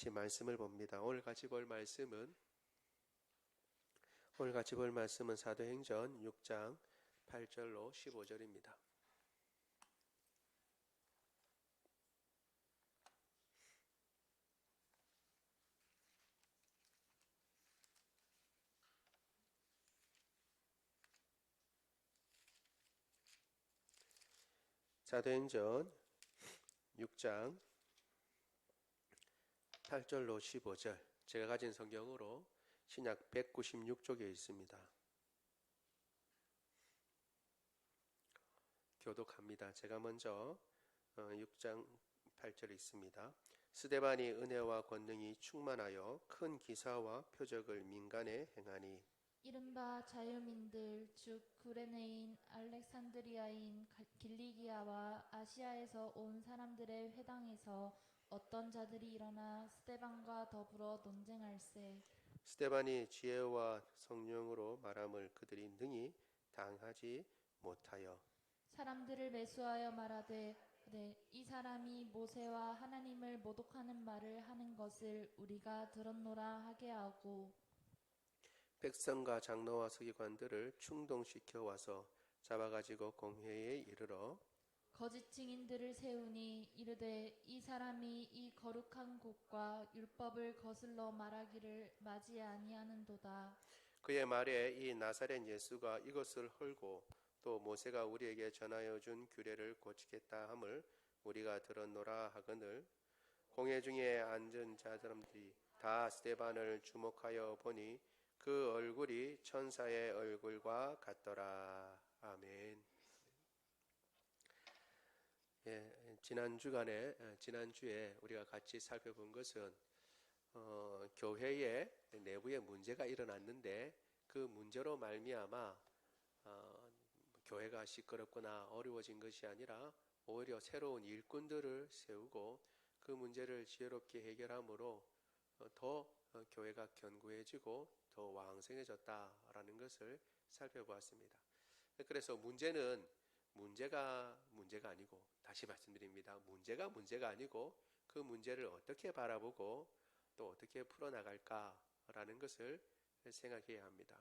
같이 말씀을 봅니다. 오늘 같이 볼 말씀은 사도행전 6장 8절로 15절입니다. 사도행전 6장 8절로 15절, 제가 가진 성경으로 신약 196쪽에 있습니다. 교독합니다. 제가 먼저 6장 8절에 있습니다. 스데반이 은혜와 권능이 충만하여 큰 기사와 표적을 민간에 행하니, 이른바 자유민들 즉 구레네인 알렉산드리아인 길리기아와 아시아에서 온 사람들의 회당에서 어떤 자들이 일어나 스데반과 더불어 논쟁할세. 스데반이 지혜와 성령으로 말함을 그들이 능히 당하지 못하여 사람들을 매수하여 말하되 이 사람이 모세와 하나님을 모독하는 말을 하는 것을 우리가 들었노라 하게 하고, 백성과 장로와 서기관들을 충동시켜 와서 잡아가지고 공회에 이르러 거짓 증인들을 세우니 이르되 이 사람이 이 거룩한 곳과 율법을 거슬러 말하기를 맞이 아니하는도다. 그의 말에 이 나사렛 예수가 이것을 헐고 또 모세가 우리에게 전하여 준 규례를 고치겠다 함을 우리가 들었노라 하거늘, 공회 중에 앉은 자들이 다 스데반을 주목하여 보니 그 얼굴이 천사의 얼굴과 같더라. 아멘. 지난주에 우리가 같이 살펴본 것은 교회의 내부에 문제가 일어났는데 그 문제로 말미암아 교회가 시끄럽거나 어려워진 것이 아니라 오히려 새로운 일꾼들을 세우고 그 문제를 지혜롭게 해결함으로 더 교회가 견고해지고 더 왕성해졌다라는 것을 살펴보았습니다. 그래서 문제가 아니고, 다시 말씀드립니다. 문제가 아니고 그 문제를 어떻게 바라보고 또 어떻게 풀어나갈까라는 것을 생각해야 합니다.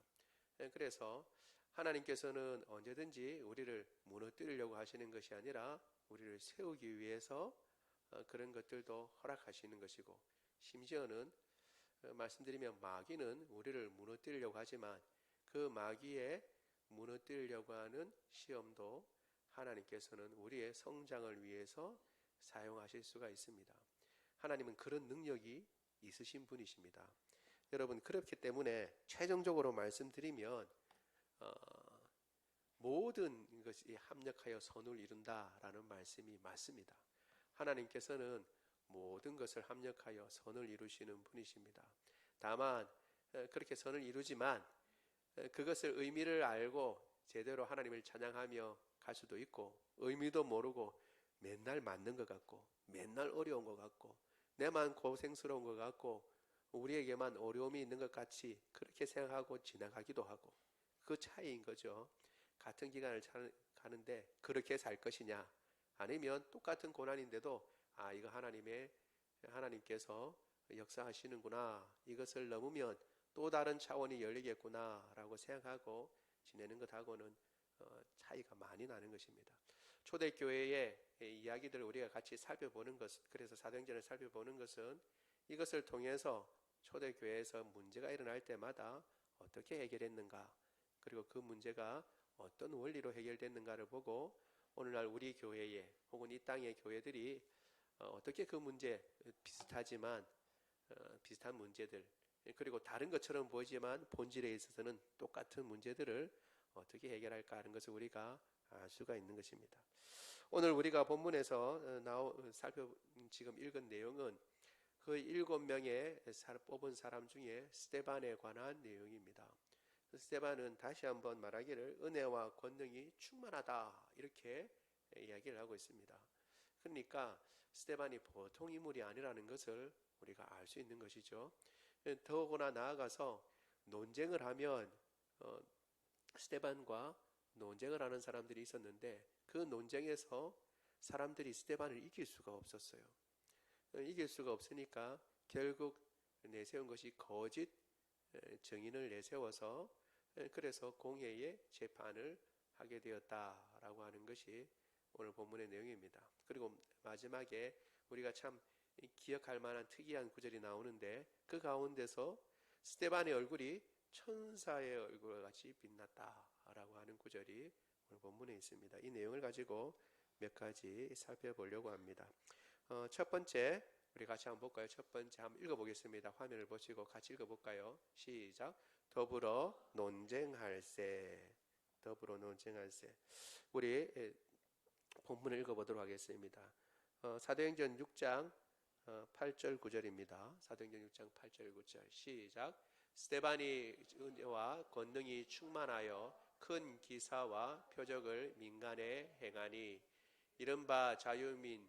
그래서 하나님께서는 언제든지 우리를 무너뜨리려고 하시는 것이 아니라 우리를 세우기 위해서 그런 것들도 허락하시는 것이고, 심지어는 말씀드리면 마귀는 우리를 무너뜨리려고 하지만 그 마귀의 무너뜨리려고 하는 시험도 하나님께서는 우리의 성장을 위해서 사용하실 수가 있습니다. 하나님은 그런 능력이 있으신 분이십니다. 여러분, 그렇기 때문에 최종적으로 말씀드리면 모든 것이 합력하여 선을 이룬다라는 말씀이 맞습니다. 하나님께서는 모든 것을 합력하여 선을 이루시는 분이십니다. 다만 그렇게 선을 이루지만 그것을 의미를 알고 제대로 하나님을 찬양하며 갈 수도 있고, 의미도 모르고 맨날 맞는 것 같고 맨날 어려운 것 같고 내만 고생스러운 것 같고 우리에게만 어려움이 있는 것 같이 그렇게 생각하고 지나가기도 하고, 그 차이인 거죠. 같은 기간을 가는데 그렇게 살 것이냐, 아니면 똑같은 고난인데도 이거 하나님께서 역사하시는구나, 이것을 넘으면 또 다른 차원이 열리겠구나 라고 생각하고 지내는 것하고는 차이가 많이 나는 것입니다. 초대교회의 이야기들을 우리가 같이 살펴보는 것, 그래서 사도행전을 살펴보는 것은 이것을 통해서 초대교회에서 문제가 일어날 때마다 어떻게 해결했는가, 그리고 그 문제가 어떤 원리로 해결됐는가를 보고 오늘날 우리 교회에 혹은 이 땅의 교회들이 어떻게 그 문제, 비슷한 문제들, 그리고 다른 것처럼 보이지만 본질에 있어서는 똑같은 문제들을 어떻게 해결할까 하는 것을 우리가 알 수가 있는 것입니다. 오늘 우리가 본문에서 지금 읽은 내용은 그 7명의 뽑은 사람 중에 스데반에 관한 내용입니다. 스데반은 다시 한번 말하기를 은혜와 권능이 충만하다 이렇게 이야기를 하고 있습니다. 그러니까 스데반이 보통 인물이 아니라는 것을 우리가 알 수 있는 것이죠. 더구나 나아가서 논쟁을 하면 스데반과 논쟁을 하는 사람들이 있었는데 그 논쟁에서 사람들이 스데반을 이길 수가 없었어요. 이길 수가 없으니까 결국 내세운 것이 거짓 증인을 내세워서 그래서 공회의 재판을 하게 되었다라고 하는 것이 오늘 본문의 내용입니다. 그리고 마지막에 우리가 참 기억할 만한 특이한 구절이 나오는데 그 가운데서 스데반의 얼굴이 천사의 얼굴과 같이 빛났다라고 하는 구절이 오늘 본문에 있습니다. 이 내용을 가지고 몇 가지 살펴보려고 합니다. 첫 번째 우리 같이 한번 볼까요? 첫 번째 한번 읽어보겠습니다. 화면을 보시고 같이 읽어볼까요? 시작. 더불어 논쟁할세. 더불어 논쟁할세. 우리 본문을 읽어보도록 하겠습니다. 사도행전 6장 8절 9절입니다. 사도행전 6장 8절 9절 시작. 스데반이 은혜와 권능이 충만하여 큰 기사와 표적을 민간에 행하니 이른바 자유민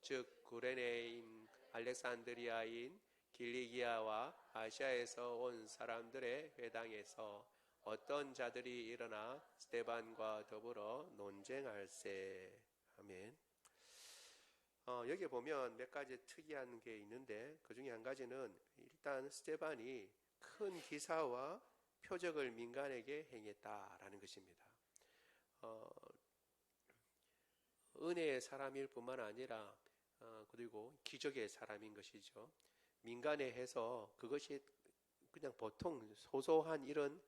즉 구레네인 알렉산드리아인 길리기아와 아시아에서 온 사람들의 회당에서 어떤 자들이 일어나 스데반과 더불어 논쟁할세. 아멘. 여기 보면 몇 가지 특이한 게 있는데 그 중에 한 가지는 일단 스데반이 큰 기사와 표적을 민간에게 행했다라는 것입니다. 은혜의 사람일 뿐만 아니라 그리고 기적의 사람인 것이죠. 민간에 해서 그것이 그냥 보통 소소한 이런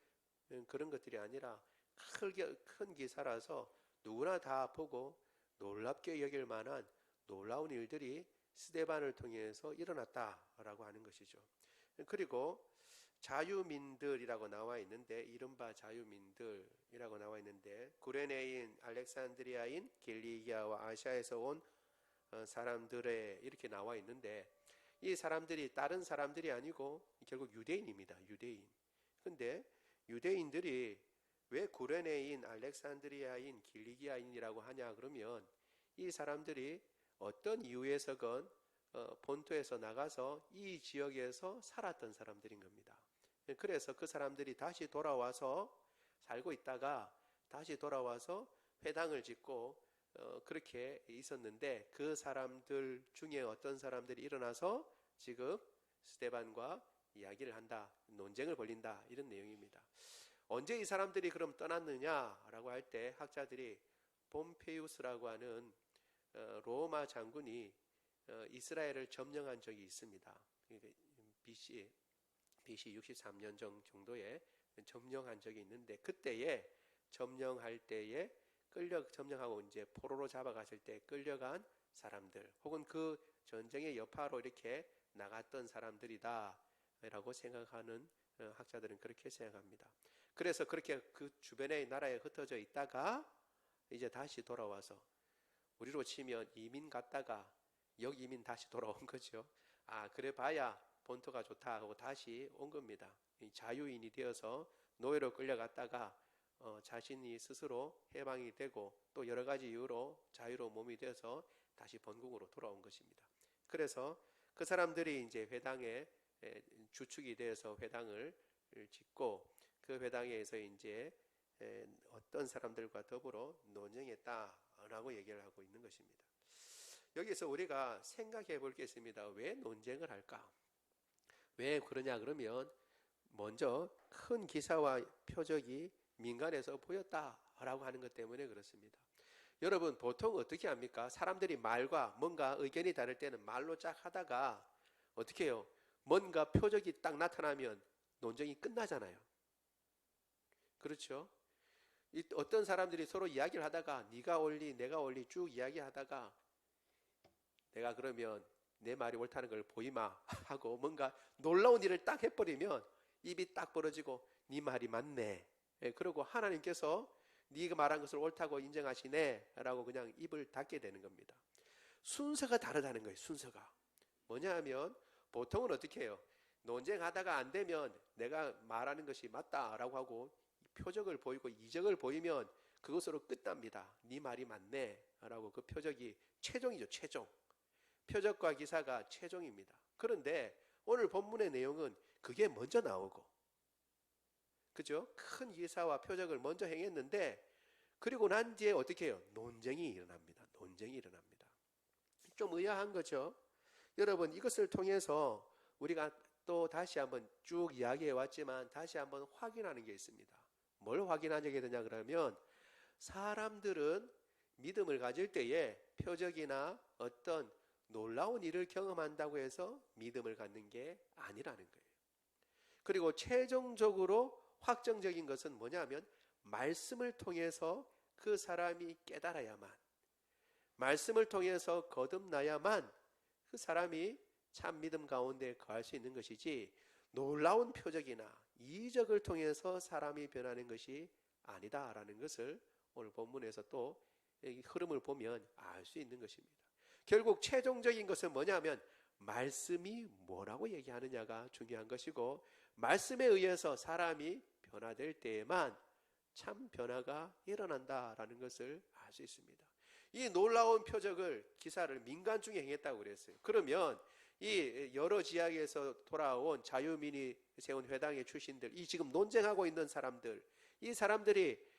그런 것들이 아니라 큰 기사라서 누구나 다 보고 놀랍게 여길 만한 놀라운 일들이 스데반을 통해서 일어났다라고 하는 것이죠. 그리고 자유민들이라고 나와 있는데 이른바 자유민들이라고 나와 있는데 구레네인 알렉산드리아인 길리기아와 아시아에서 온 사람들의 이렇게 나와 있는데 이 사람들이 다른 사람들이 아니고 결국 유대인입니다. 유대인. 근데 유대인들이 왜 구레네인 알렉산드리아인 길리기아인이라고 하냐 그러면 이 사람들이 어떤 이유에서건 본토에서 나가서 이 지역에서 살았던 사람들인 겁니다. 그래서 그 사람들이 다시 돌아와서 살고 있다가 다시 돌아와서 회당을 짓고 그렇게 있었는데 그 사람들 중에 어떤 사람들이 일어나서 지금 스데반과 이야기를 한다, 논쟁을 벌린다 이런 내용입니다. 언제 이 사람들이 그럼 떠났느냐라고 할 때 학자들이 폼페이우스라고 하는 로마 장군이 이스라엘을 점령한 적이 있습니다. BC 63년 정도에 점령한 적이 있는데 그때에 점령할 때에 점령하고 이제 포로로 잡아갔을 때 끌려간 사람들 혹은 그 전쟁의 여파로 이렇게 나갔던 사람들이다라고 생각하는 학자들은 그렇게 생각합니다. 그래서 그렇게 그 주변의 나라에 흩어져 있다가 이제 다시 돌아와서 우리로 치면 이민 갔다가 역이민 다시 돌아온 거죠. 그래 봐야 본토가 좋다 하고 다시 온 겁니다. 자유인이 되어서 노예로 끌려갔다가 자신이 스스로 해방이 되고 또 여러 가지 이유로 자유로운 몸이 되어서 다시 본국으로 돌아온 것입니다. 그래서 그 사람들이 이제 회당의 주축이 되어서 회당을 짓고 그 회당에서 이제 어떤 사람들과 더불어 논쟁했다라고 얘기를 하고 있는 것입니다. 여기서 우리가 생각해 볼 게 있습니다. 왜 논쟁을 할까? 왜 그러냐 그러면 먼저 큰 기사와 표적이 민간에서 보였다라고 하는 것 때문에 그렇습니다. 여러분 보통 어떻게 합니까? 사람들이 말과 뭔가 의견이 다를 때는 말로 쫙 하다가 어떻게 해요? 뭔가 표적이 딱 나타나면 논쟁이 끝나잖아요. 그렇죠? 어떤 사람들이 서로 이야기를 하다가 네가 옳니 내가 옳니 쭉 이야기하다가 내가 그러면 내 말이 옳다는 걸 보이마 하고 뭔가 놀라운 일을 딱 해버리면 입이 딱 벌어지고 네 말이 맞네. 그리고 하나님께서 네가 말한 것을 옳다고 인정하시네 라고 그냥 입을 닫게 되는 겁니다. 순서가 다르다는 거예요. 순서가 뭐냐 하면 보통은 어떻게 해요? 논쟁하다가 안 되면 내가 말하는 것이 맞다라고 하고 표적을 보이고 이적을 보이면 그것으로 끝납니다. 네 말이 맞네 라고 그 표적이 최종이죠. 최종. 표적과 기사가 최종입니다. 그런데 오늘 본문의 내용은 그게 먼저 나오고 그죠? 큰 기사와 표적을 먼저 행했는데 그리고 난 뒤에 어떻게 해요? 논쟁이 일어납니다. 논쟁이 일어납니다. 좀 의아한 거죠. 여러분, 이것을 통해서 우리가 또 다시 한번 쭉 이야기해 왔지만 다시 한번 확인하는 게 있습니다. 뭘 확인하게 되냐 그러면, 사람들은 믿음을 가질 때에 표적이나 어떤 놀라운 일을 경험한다고 해서 믿음을 갖는 게 아니라는 거예요. 그리고 최종적으로 확정적인 것은 뭐냐면, 말씀을 통해서 그 사람이 깨달아야만, 말씀을 통해서 거듭나야만 그 사람이 참 믿음 가운데 거할 수 있는 것이지, 놀라운 표적이나 이적을 통해서 사람이 변하는 것이 아니다라는 것을 오늘 본문에서 또 이 흐름을 보면 알 수 있는 것입니다. 결국 최종적인 것은 뭐냐면, 말씀이 뭐라고 얘기하느냐가 중요한 것이고, 말씀에 의해서 사람이 변화될 때에만 참 변화가 일어난다라는 것을 알 수 있습니다. 이 놀라운 표적을, 기사를 민간 중에 행했다고 그랬어요. 그러면 이 여러 지역에서 돌아온 자유민이 세운 회당의 출신들, 이 지금 논쟁하고 있는 사람들, 이 사람들이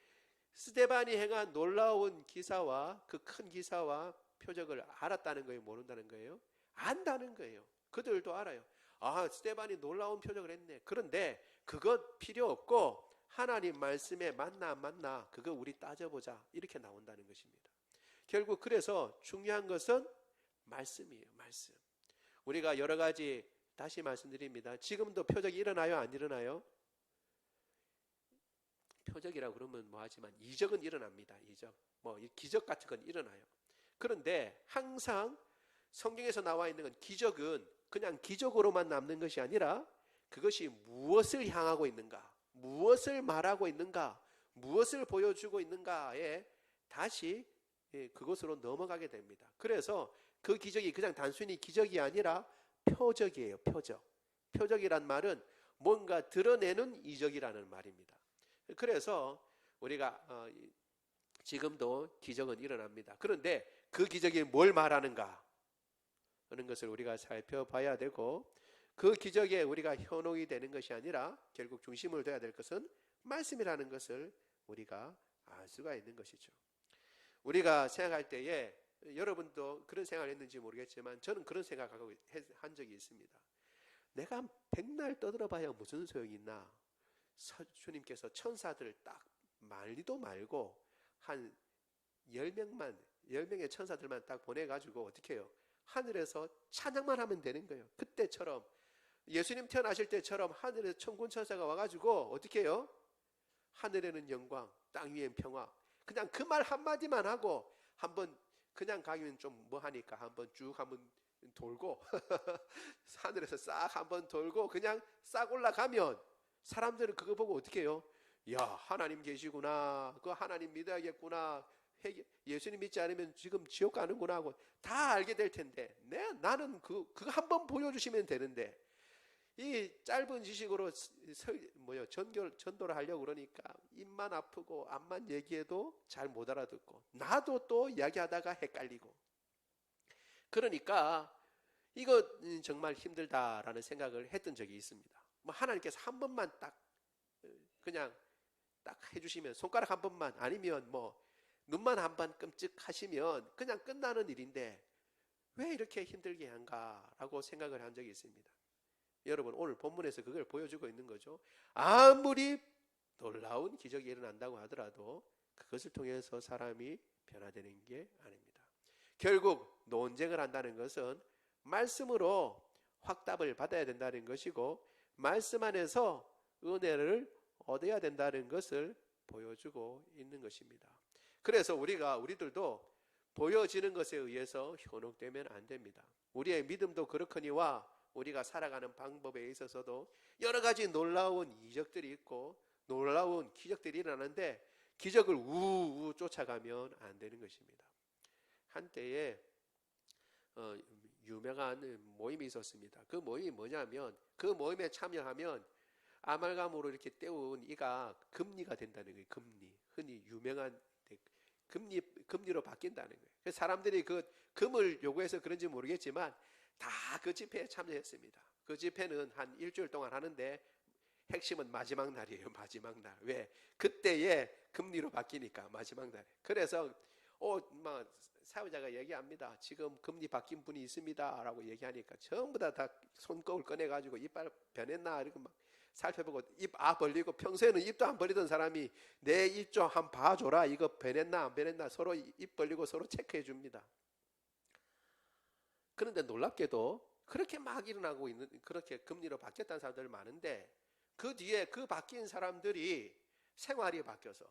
스데반이 행한 놀라운 기사와 그 큰 기사와 표적을 알았다는 거예요? 모른다는 거예요? 안다는 거예요. 그들도 알아요. 아, 스데반이 놀라운 표적을 했네. 그런데 그것 필요 없고 하나님 말씀에 맞나 안 맞나 그거 우리 따져보자, 이렇게 나온다는 것입니다. 결국 그래서 중요한 것은 말씀이에요. 말씀. 우리가 여러 가지, 다시 말씀드립니다. 지금도 표적이 일어나요? 안 일어나요? 표적이라고 그러면 뭐하지만 이적은 일어납니다. 이적, 기적 같은 건 일어나요. 그런데 항상 성경에서 나와 있는 건, 기적은 그냥 기적으로만 남는 것이 아니라 그것이 무엇을 향하고 있는가, 무엇을 말하고 있는가, 무엇을 보여주고 있는가에 다시 그것으로 넘어가게 됩니다. 그래서 그 기적이 그냥 단순히 기적이 아니라 표적이에요. 표적. 표적이란 말은 뭔가 드러내는 이적이라는 말입니다. 그래서 우리가 지금도 기적은 일어납니다. 그런데 그 기적이 뭘 말하는가 하는 것을 우리가 살펴봐야 되고, 그 기적에 우리가 현혹이 되는 것이 아니라 결국 중심을 둬야 될 것은 말씀이라는 것을 우리가 알 수가 있는 것이죠. 우리가 생각할 때에, 여러분도 그런 생각을 했는지 모르겠지만 저는 그런 생각하고 한 적이 있습니다. 내가 백날 떠들어봐야 무슨 소용이 있나. 주님께서 천사들 딱 말리도 말고 한 10명의 천사들만 딱 보내가지고 어떻게 해요? 하늘에서 찬양만 하면 되는 거예요. 그때처럼, 예수님 태어나실 때처럼 하늘에서 천군 천사가 와가지고 어떻게 해요? 하늘에는 영광, 땅 위엔 평화. 그냥 그 말 한마디만 하고 한번 그냥 가기면 좀 뭐하니까 한번 쭉 한번 돌고 하늘에서 싹 한번 돌고 그냥 싹 올라가면 사람들은 그거 보고 어떻게 해요? 야, 하나님 계시구나, 그 하나님 믿어야겠구나, 예수님 믿지 않으면 지금 지옥 가는구나 하고 다 알게 될 텐데, 나는 그거 한번 보여주시면 되는데, 이 짧은 지식으로 전도를 하려고 그러니까 입만 아프고 앞만 얘기해도 잘 못 알아듣고, 나도 또 이야기하다가 헷갈리고, 그러니까 이거 정말 힘들다라는 생각을 했던 적이 있습니다. 하나님께서 한 번만 딱 그냥 딱 해주시면, 손가락 한 번만, 아니면 눈만 한 번 끔찍하시면 그냥 끝나는 일인데 왜 이렇게 힘들게 한가라고 생각을 한 적이 있습니다. 여러분, 오늘 본문에서 그걸 보여주고 있는 거죠. 아무리 놀라운 기적이 일어난다고 하더라도 그것을 통해서 사람이 변화되는 게 아닙니다. 결국 논쟁을 한다는 것은 말씀으로 확답을 받아야 된다는 것이고, 말씀 안에서 은혜를 얻어야 된다는 것을 보여주고 있는 것입니다. 그래서 우리들도 보여지는 것에 의해서 현혹되면 안 됩니다. 우리의 믿음도 그렇거니와 우리가 살아가는 방법에 있어서도 여러 가지 놀라운 이적들이 있고 놀라운 기적들이 일어나는데, 기적을 우우 쫓아가면 안 되는 것입니다. 한때에 유명한 모임이 있었습니다. 그 모임이 뭐냐면, 그 모임에 참여하면 아말감으로 이렇게 떼운 이가 금리가 된다는 거예요. 금리. 흔히 유명한 금리로 바뀐다는 거예요. 그래서 사람들이 그 금을 요구해서 그런지 모르겠지만 다 그 집회에 참여했습니다. 그 집회는 한 일주일 동안 하는데 핵심은 마지막 날이에요. 마지막 날. 왜? 그때에 금리로 바뀌니까 마지막 날. 그래서 막 사회자가 얘기합니다. 지금 금리 바뀐 분이 있습니다라고 얘기하니까 전부 다 손거울 꺼내가지고 이빨 변했나 이렇게 막 살펴보고 입 벌리고, 평소에는 입도 안 벌리던 사람이 내 입 좀 한번 봐줘라, 이거 변했나 안 변했나 서로 입 벌리고 서로 체크해 줍니다. 그런데 놀랍게도 그렇게 막 일어나고 있는, 그렇게 금리로 바뀌었다는 사람들 많은데 그 뒤에 그 바뀐 사람들이 생활이 바뀌어서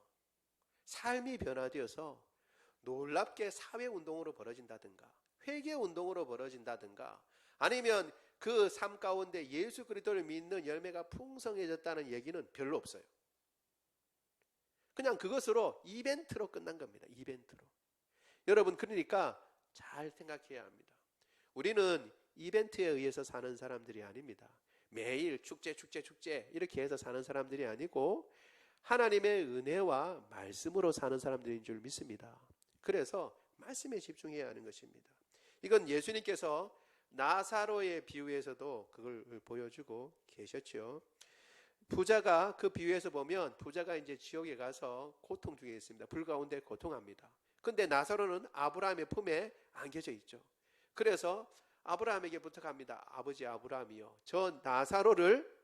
삶이 변화되어서 놀랍게 사회운동으로 벌어진다든가 회개운동으로 벌어진다든가 아니면 그 삶 가운데 예수 그리스도를 믿는 열매가 풍성해졌다는 얘기는 별로 없어요. 그냥 그것으로 이벤트로 끝난 겁니다. 이벤트로. 여러분, 그러니까 잘 생각해야 합니다. 우리는 이벤트에 의해서 사는 사람들이 아닙니다. 매일 축제 이렇게 해서 사는 사람들이 아니고 하나님의 은혜와 말씀으로 사는 사람들인 줄 믿습니다. 그래서 말씀에 집중해야 하는 것입니다. 이건 예수님께서 나사로의 비유에서도 그걸 보여주고 계셨죠. 부자가, 그 비유에서 보면 부자가 이제 지옥에 가서 고통 중에 있습니다. 불 가운데 고통합니다. 근데 나사로는 아브라함의 품에 안겨져 있죠. 그래서 아브라함에게 부탁합니다. 아버지 아브라함이요, 저 나사로를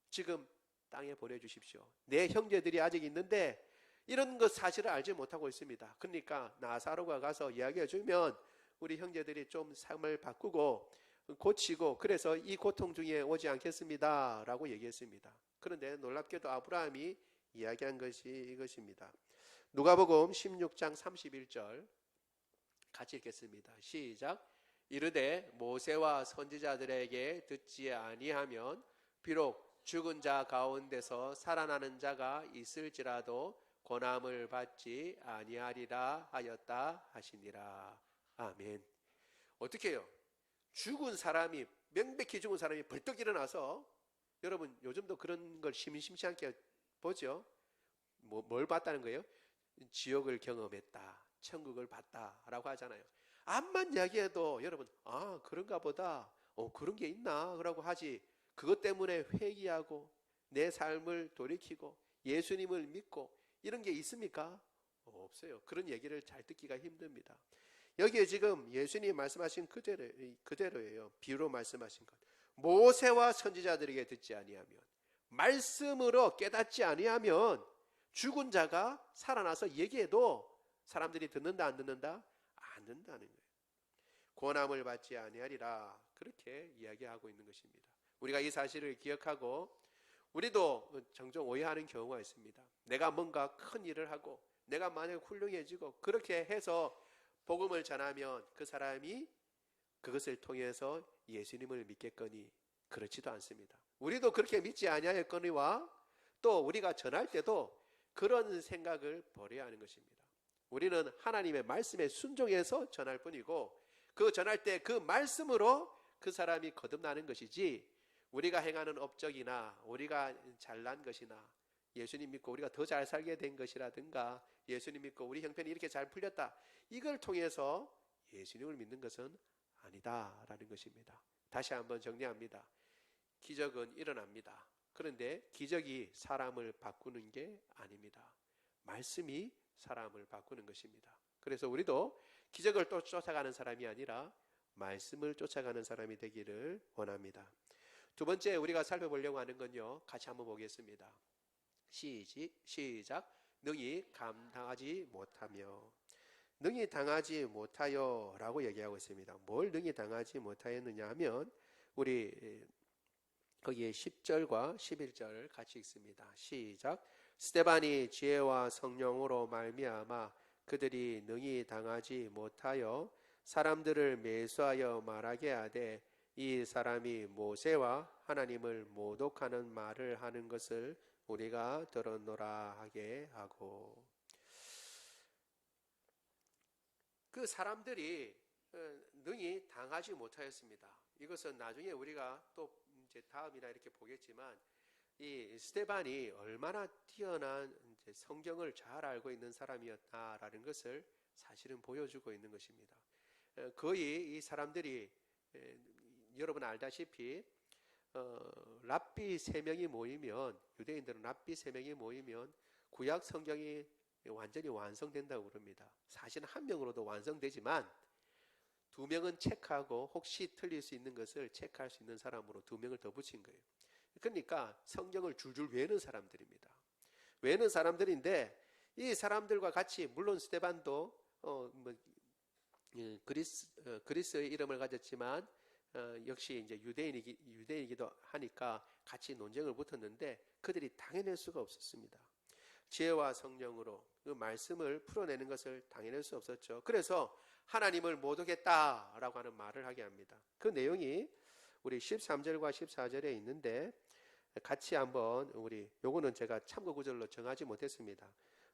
지금 땅에 보내주십시오. 내 형제들이 아직 있는데 이런 것 사실을 알지 못하고 있습니다. 그러니까 나사로가 가서 이야기해 주면 우리 형제들이 좀 삶을 바꾸고 고치고 그래서 이 고통 중에 오지 않겠습니다 라고 얘기했습니다. 그런데 놀랍게도 아브라함이 이야기한 것이 이것입니다. 누가복음 16장 31절 같이 읽겠습니다. 시작. 이르되 모세와 선지자들에게 듣지 아니하면 비록 죽은 자 가운데서 살아나는 자가 있을지라도 고난을 받지 아니하리라 하였다 하시니라. 아멘. 어떻게 해요? 죽은 사람이, 명백히 죽은 사람이 벌떡 일어나서, 여러분 요즘도 그런 걸 심심치 않게 보죠. 뭘 봤다는 거예요? 지옥을 경험했다, 천국을 봤다 라고 하잖아요. 암만 이야기해도 여러분, 그런가 보다, 그런 게 있나 라고 하지, 그것 때문에 회개하고 내 삶을 돌이키고 예수님을 믿고 이런 게 있습니까? 없어요. 그런 얘기를 잘 듣기가 힘듭니다. 여기에 지금 예수님이 말씀하신 그대로예요. 비유로 말씀하신 것. 모세와 선지자들에게 듣지 아니하면, 말씀으로 깨닫지 아니하면 죽은 자가 살아나서 얘기해도 사람들이 듣는다 안 듣는다? 안 듣는다는 거예요. 고난을 받지 아니하리라, 그렇게 이야기하고 있는 것입니다. 우리가 이 사실을 기억하고, 우리도 종종 오해하는 경우가 있습니다. 내가 뭔가 큰 일을 하고 내가 만약 훌륭해지고 그렇게 해서 복음을 전하면 그 사람이 그것을 통해서 예수님을 믿겠거니, 그렇지도 않습니다. 우리도 그렇게 믿지 아니하였거니와 또 우리가 전할 때도 그런 생각을 버려야 하는 것입니다. 우리는 하나님의 말씀에 순종해서 전할 뿐이고, 그 전할 때 그 말씀으로 그 사람이 거듭나는 것이지, 우리가 행하는 업적이나 우리가 잘난 것이나 예수님 믿고 우리가 더 잘 살게 된 것이라든가 예수님 믿고 우리 형편이 이렇게 잘 풀렸다, 이걸 통해서 예수님을 믿는 것은 아니다라는 것입니다. 다시 한번 정리합니다. 기적은 일어납니다. 그런데 기적이 사람을 바꾸는 게 아닙니다. 말씀이 사람을 바꾸는 것입니다. 그래서 우리도 기적을 또 쫓아가는 사람이 아니라 말씀을 쫓아가는 사람이 되기를 원합니다. 두 번째 우리가 살펴보려고 하는 건요, 같이 한번 보겠습니다. 시작. 능히 감당하지 못하며. 능히 당하지 못하여 라고 얘기하고 있습니다. 뭘 능히 당하지 못하였느냐 하면, 우리 거기에 10절과 11절 같이 읽습니다. 시작. 스데반이 지혜와 성령으로 말미암아 그들이 능히 당하지 못하여 사람들을 매수하여 말하게 하되, 이 사람이 모세와 하나님을 모독하는 말을 하는 것을 우리가 들었노라 하게 하고. 그 사람들이 능히 당하지 못하였습니다. 이것은 나중에 우리가 또 이제 다음이나 이렇게 보겠지만, 이 스데반이 얼마나 뛰어난 이제 성경을 잘 알고 있는 사람이었다라는 것을 사실은 보여주고 있는 것입니다. 거의 이 사람들이, 여러분 알다시피 랍비 3명이 모이면, 유대인들은 랍비 3명이 모이면 구약 성경이 완전히 완성된다고 그럽니다. 사실은 한 명으로도 완성되지만 두 명은 체크하고 혹시 틀릴 수 있는 것을 체크할 수 있는 사람으로 두 명을 더 붙인 거예요. 그러니까 성경을 줄줄 외우는 사람들입니다. 외우는 사람들인데 이 사람들과 같이 물론 스데반도 그리스의 이름을 가졌지만 역시 이제 유대인이기도 하니까 같이 논쟁을 붙었는데 그들이 당해낼 수가 없었습니다. 지혜와 성령으로 그 말씀을 풀어내는 것을 당해낼 수 없었죠. 그래서 하나님을 모독했다라고 하는 말을 하게 합니다. 그 내용이 우리 13절과 14절에 있는데 같이 한번 요거는 제가 참고 구절로 정하지 못했습니다.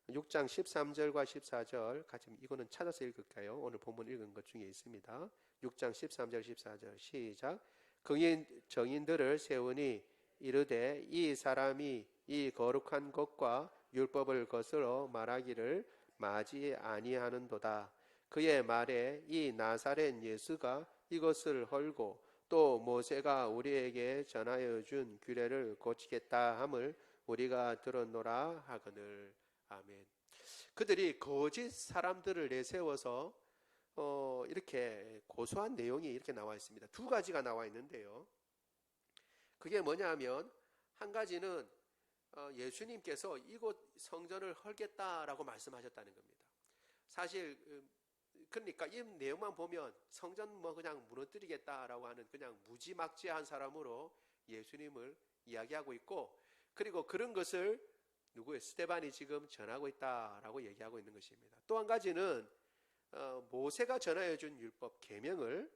6장 13절과 14절 같이 이거는 찾아서 읽을까요? 오늘 본문 읽은 것 중에 있습니다. 6장 13절 14절 시작. 긍인 정인들을 세우니 이르되 이 사람이 이 거룩한 것과 율법을 거스러 말하기를 마지 아니하는도다. 그의 말에 이 나사렛 예수가 이것을 헐고 또 모세가 우리에게 전하여 준 규례를 고치겠다 함을 우리가 들었노라 하거늘. 아멘. 그들이 거짓 사람들을 내세워서 이렇게 고소한 내용이 이렇게 나와 있습니다. 두 가지가 나와 있는데요. 그게 뭐냐 하면 한 가지는 예수님께서 이곳 성전을 헐겠다라고 말씀하셨다는 겁니다. 사실 그러니까 이 내용만 보면 성전 그냥 무너뜨리겠다라고 하는 그냥 무지막지한 사람으로 예수님을 이야기하고 있고, 그리고 그런 것을 스데반이 지금 전하고 있다라고 얘기하고 있는 것입니다. 또 한 가지는 모세가 전하여 준 율법 계명을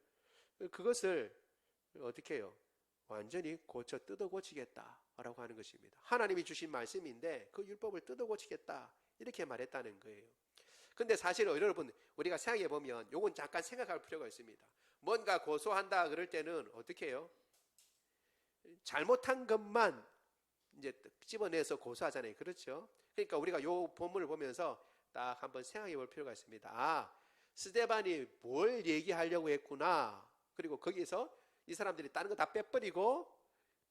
그것을 어떻게 해요? 완전히 고쳐 뜯어 고치겠다라고 하는 것입니다. 하나님이 주신 말씀인데 그 율법을 뜯어 고치겠다 이렇게 말했다는 거예요. 근데 사실 여러분 우리가 생각해 보면 요건 잠깐 생각할 필요가 있습니다. 뭔가 고소한다 그럴 때는 어떻게 해요? 잘못한 것만 이제 집어내서 고소하잖아요. 그렇죠? 그러니까 우리가 요 본문을 보면서 딱 한번 생각해 볼 필요가 있습니다. 스데반이 뭘 얘기하려고 했구나. 그리고 거기서 이 사람들이 다른 거 다 빼버리고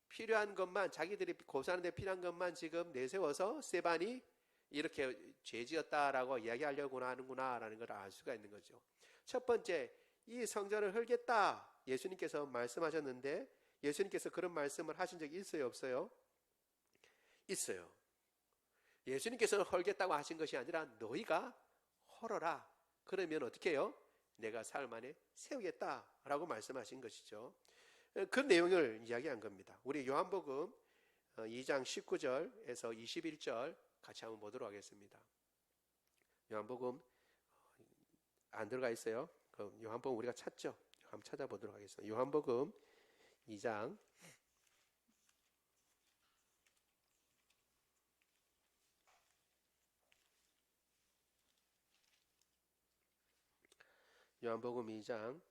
필요한 것만, 자기들이 고소하는 데 필요한 것만 지금 내세워서 스데반이 이렇게 죄지었다라고 이야기하려고 하는구나 라는 걸 알 수가 있는 거죠. 첫 번째, 이 성전을 헐겠다 예수님께서 말씀하셨는데 예수님께서 그런 말씀을 하신 적이 있어요, 없어요? 있어요. 예수님께서는 헐겠다고 하신 것이 아니라 너희가 헐어라. 그러면 어떻게 해요? 내가 사흘 만에 세우겠다라고 말씀하신 것이죠. 그 내용을 이야기한 겁니다. 우리 요한복음 2장 19절에서 21절 같이 한번 보도록 하겠습니다. 요한복음 안 들어가 있어요. 요한복음 우리가 찾죠? 한번 찾아보도록 하겠습니다. 요한복음 2장 요한복음 2장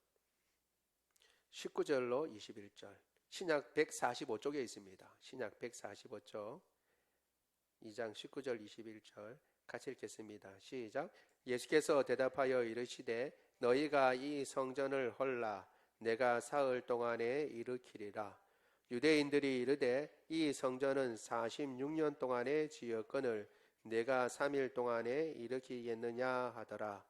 19절로 21절 신약 145쪽에 있습니다. 신약 145쪽 2장 19절 21절 같이 읽겠습니다. 시작. 예수께서 대답하여 이르시되 너희가 이 성전을 헐라 내가 사흘 동안에 일으키리라. 유대인들이 이르되 이 성전은 46년 동안에 지었거늘 내가 3일 동안에 일으키겠느냐 하더라.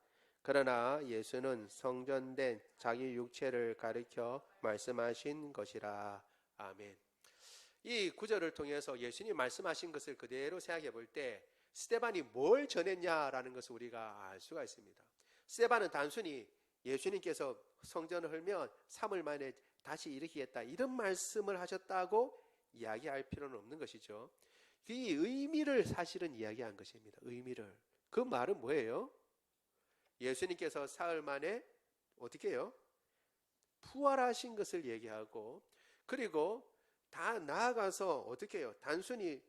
그러나 예수는 성전된 자기 육체를 가리켜 말씀하신 것이라. 아멘. 이 구절을 통해서 예수님 말씀하신 것을 그대로 생각해 볼 때 스데반이 뭘 전했냐라는 것을 우리가 알 수가 있습니다. 스데반은 단순히 예수님께서 성전을 헐면 3일 만에 다시 일으키겠다 이런 말씀을 하셨다고 이야기할 필요는 없는 것이죠. 이 의미를 사실은 이야기한 것입니다. 의미를. 그 말은 뭐예요? 예수님께서 사흘 만에 어떻게 해요? 부활하신 것을 얘기하고, 그리고 다 나아가서 어떻게 해요? 단순히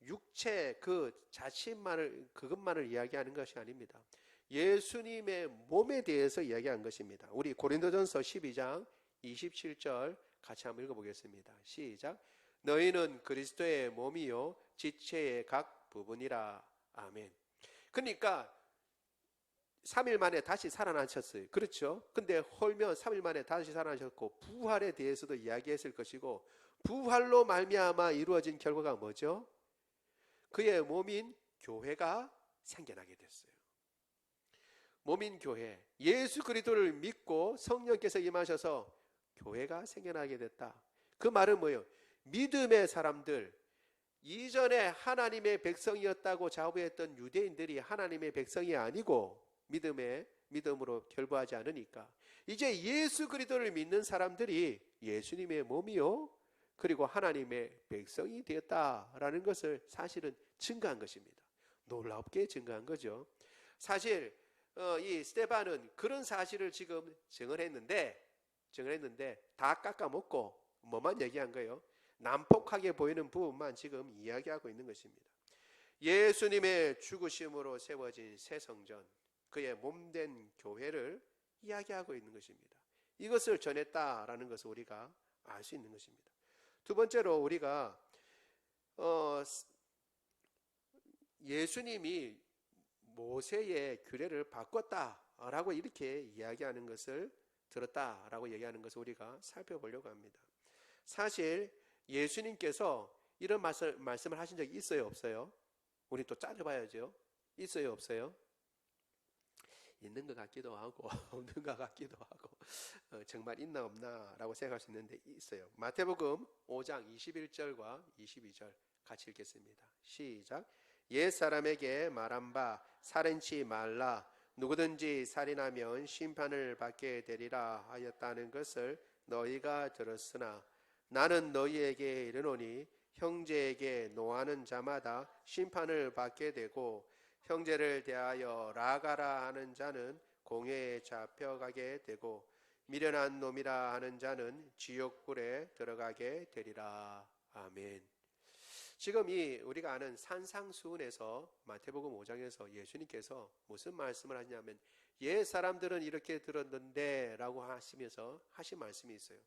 육체 그 자신만을 그것만을 이야기하는 것이 아닙니다. 예수님의 몸에 대해서 이야기한 것입니다. 우리 고린도전서 12장 27절 같이 한번 읽어보겠습니다. 시작. 너희는 그리스도의 몸이요 지체의 각 부분이라. 아멘. 그러니까 3일 만에 다시 살아나셨어요. 그렇죠? 근데 헐면 3일 만에 다시 살아나셨고 부활에 대해서도 이야기했을 것이고, 부활로 말미암아 이루어진 결과가 뭐죠? 그의 몸인 교회가 생겨나게 됐어요. 몸인 교회, 예수 그리스도를 믿고 성령께서 임하셔서 교회가 생겨나게 됐다. 그 말은 뭐예요? 믿음의 사람들, 이전에 하나님의 백성이었다고 자부했던 유대인들이 하나님의 백성이 아니고 믿음으로 결부하지 않으니까 이제 예수 그리스도를 믿는 사람들이 예수님의 몸이요 그리고 하나님의 백성이 되었다라는 것을 사실은 증거한 것입니다. 놀랍게 증거한 거죠. 사실 이 스데반은 그런 사실을 지금 증언 했는데 다 깎아먹고 뭐만 얘기한 거예요? 난폭하게 보이는 부분만 지금 이야기하고 있는 것입니다. 예수님의 죽으심으로 세워진 새 성전, 그의 몸된 교회를 이야기하고 있는 것입니다. 이것을 전했다라는 것을 우리가 알 수 있는 것입니다. 두 번째로 우리가 예수님이 모세의 규례를 바꿨다라고 이렇게 이야기하는 것을 들었다라고 얘기하는 것을 우리가 살펴보려고 합니다. 사실 예수님께서 이런 말씀을 하신 적이 있어요, 없어요? 우리 또 따져봐야죠. 있어요, 없어요? 있는 것 같기도 하고 없는 것 같기도 하고 정말 있나 없나 라고 생각할 수 있는데 있어요. 마태복음 5장 21절과 22절 같이 읽겠습니다. 시작. 옛사람에게 말한 바 살인치 말라 누구든지 살인하면 심판을 받게 되리라 하였다는 것을 너희가 들었으나 나는 너희에게 이르노니 형제에게 노하는 자마다 심판을 받게 되고 형제를 대하여 라가라 하는 자는 공회에 잡혀가게 되고 미련한 놈이라 하는 자는 지옥불에 들어가게 되리라. 아멘. 지금 우리가 아는 산상수훈에서 마태복음 5장에서 예수님께서 무슨 말씀을 하냐면 옛 사람들은 이렇게 들었는데 라고 하시면서 하신 말씀이 있어요.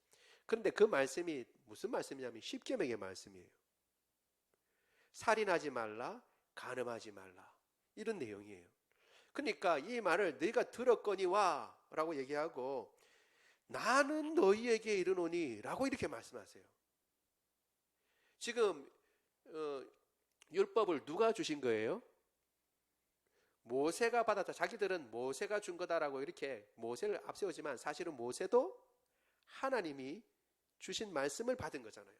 그런데 그 말씀이 무슨 말씀이냐면 십계명의 말씀이에요. 살인하지 말라, 간음하지 말라, 이런 내용이에요. 그러니까 이 말을 너희가 들었거니와 라고 얘기하고 나는 너희에게 이르노니 라고 이렇게 말씀하세요. 지금 율법을 누가 주신 거예요? 모세가 받았다. 자기들은 모세가 준 거다라고 이렇게 모세를 앞세우지만 사실은 모세도 하나님이 주신 말씀을 받은 거잖아요.